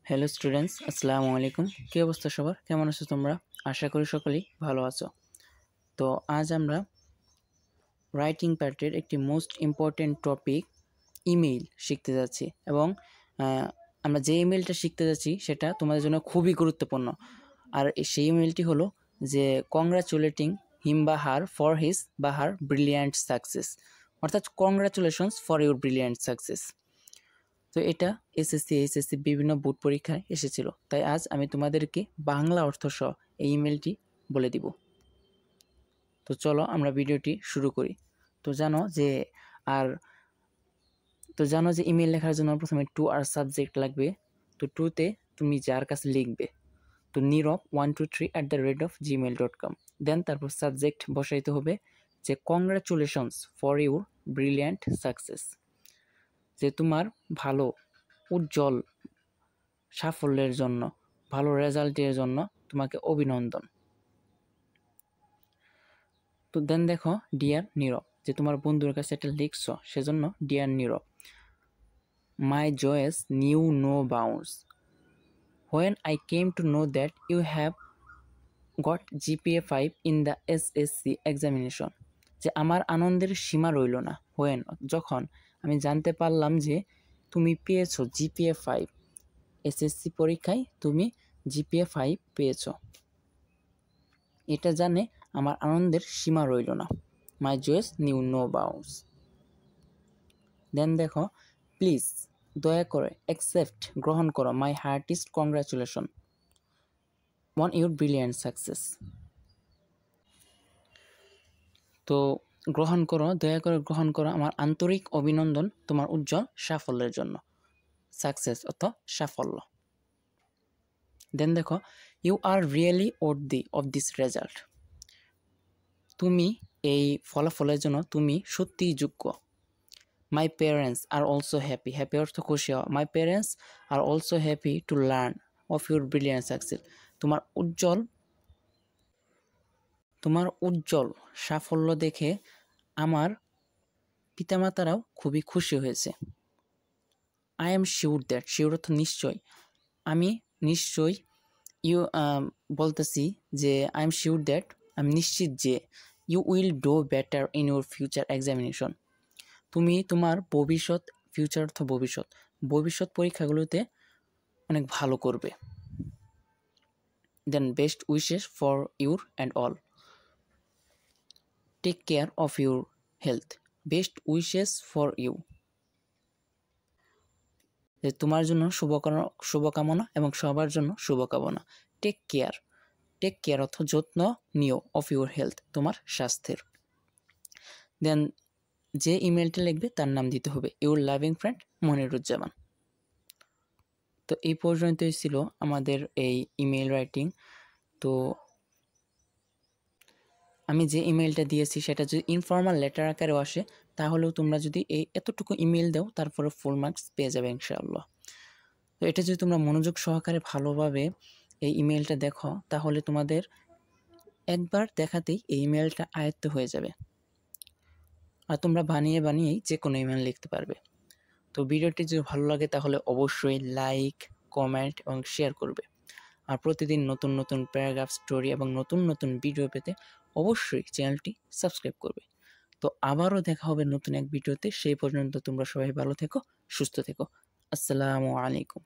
Hello students, আসসালামু আলাইকুম। কী অবস্থা সবার? কেমন আছো তোমরা? আশা করি সকলেই ভালো আছো। তো আজ আমরা রাইটিং পার্টের একটি মোস্ট ইম্পর্টেন্ট টপিক ইমেইল শিখতে যাচ্ছি এবং আমরা যে ইমেইলটা শিখতে যাচ্ছি সেটা তোমাদের জন্য খুবই গুরুত্বপূর্ণ। আর সেই ইমেইলটি হলো যে কংগ্রাচুলেটিং হিম বা হার ফর হিজ বা হার ব্রিলিয়ান্ট সাকসেস, অর্থাৎ congratulations for your brilliant success. তো এটা এসএসসি, এইচএসসি বিভিন্ন বোর্ড পরীক্ষায় এসেছিল, তাই আজ আমি তোমাদেরকে বাংলা অর্থ সহ এই ইমেলটি বলে দিব। তো চলো আমরা ভিডিওটি শুরু করি। তো জানো যে ইমেল লেখার জন্য প্রথমে টু আর সাবজেক্ট লাগবে। তো টুতে তুমি যার কাছে লিখবে, তো nirop123@gmail.com, দেন তারপর সাবজেক্ট বসাইতে হবে যে congratulations for your brilliant success, যে তোমার ভালো উজ্জ্বল সাফল্যের জন্য, ভালো রেজাল্টের জন্য তোমাকে অভিনন্দন। তো দেন দেখো ডিয়ার নীরব, যে তোমার বন্ধুর কাছে এটা লিখছো, সেজন্য dear Nirob. My joys knew no bounds when I came to know that you have got GPA 5 in the SSC examination, যে আমার আনন্দের সীমা রইল না হোয়েন, যখন আমি জানতে পারলাম যে তুমি পেয়েছো GPA 5, SSC পরীক্ষায় তুমি GPA 5 পেয়েছ। এটা জানে আমার আনন্দের সীমা রইল না। My joys knew no bounds. Then দেখো প্লিজ, দয়া করে, অ্যাকসেপ্ট, গ্রহণ করো, my heartiest congratulation on your brilliant success. তো গ্রহণ করো, দয়া করে গ্রহণ করো আমার আন্তরিক অভিনন্দন তোমার উজ্জ্বল সাফল্যের জন্য। সাকসেস অর্থ সাফল্য। দেন দেখো you are really worthy of this result, তুমি এই ফলাফলের জন্য তুমি সত্যিই যোগ্য। My parents are also happy, happy অর্থ খুশি হওয়া। My parents are also happy to learn of your brilliant success, তোমার উজ্জ্বল সাফল্য দেখে আমার পিতামাতারাও খুবই খুশি হয়েছে। I am sure that, sure অর্থ নিশ্চয়, আমি নিশ্চয়, বলতেছি যে আই এম শিওর দ্যাট, আমি নিশ্চিত যে, you will do better in your future examination, তুমি তোমার ভবিষ্যৎ, ফিউচার অর্থ ভবিষ্যৎ, ভবিষ্যৎ পরীক্ষাগুলোতে অনেক ভালো করবে। Then best wishes for your and all, take care of your health, best wishes for you, যে তোমার জন্য শুভকামনা এবং সবার জন্য শুভকামনা। টেক কেয়ার, টেক কেয়ার অর্থ যত্ন নিও, অফ ইউর হেলথ, তোমার স্বাস্থ্যের। দেন যে ইমেলটা লিখবে তার নাম দিতে হবে ইউর লাভিং ফ্রেন্ড মনিরুজ্জামান। তো এই পর্যন্তই ছিল আমাদের এই ইমেল রাইটিং। তো আমি যে ইমেলটা দিয়েছি সেটা যদি ইনফর্মাল লেটার আকারেও আসে, তাহলেও তোমরা যদি এই এতটুকু ইমেল দাও তারপরে ফুল মার্কস পেয়ে যাবে ইনশাআল্লাহ। তো এটা যদি তোমরা মনোযোগ সহকারে ভালোভাবে এই ইমেলটা দেখো, তাহলে তোমাদের একবার দেখাতেই এই ইমেলটা আয়ত্ত হয়ে যাবে, আর তোমরা বানিয়েই যে কোনো ইমেল লিখতে পারবে। তো ভিডিওটি যদি ভালো লাগে তাহলে অবশ্যই লাইক, কমেন্ট এবং শেয়ার করবে। আর প্রতিদিন নতুন নতুন প্যারাগ্রাফ, স্টোরি এবং নতুন নতুন ভিডিও পেতে অবশ্যই চ্যানেলটি সাবস্ক্রাইব করবে। তো আবারও দেখা হবে নতুন এক ভিডিওতে। সেই পর্যন্ত তোমরা সবাই ভালো থেকো, সুস্থ থেকো। আসসালামু আলাইকুম।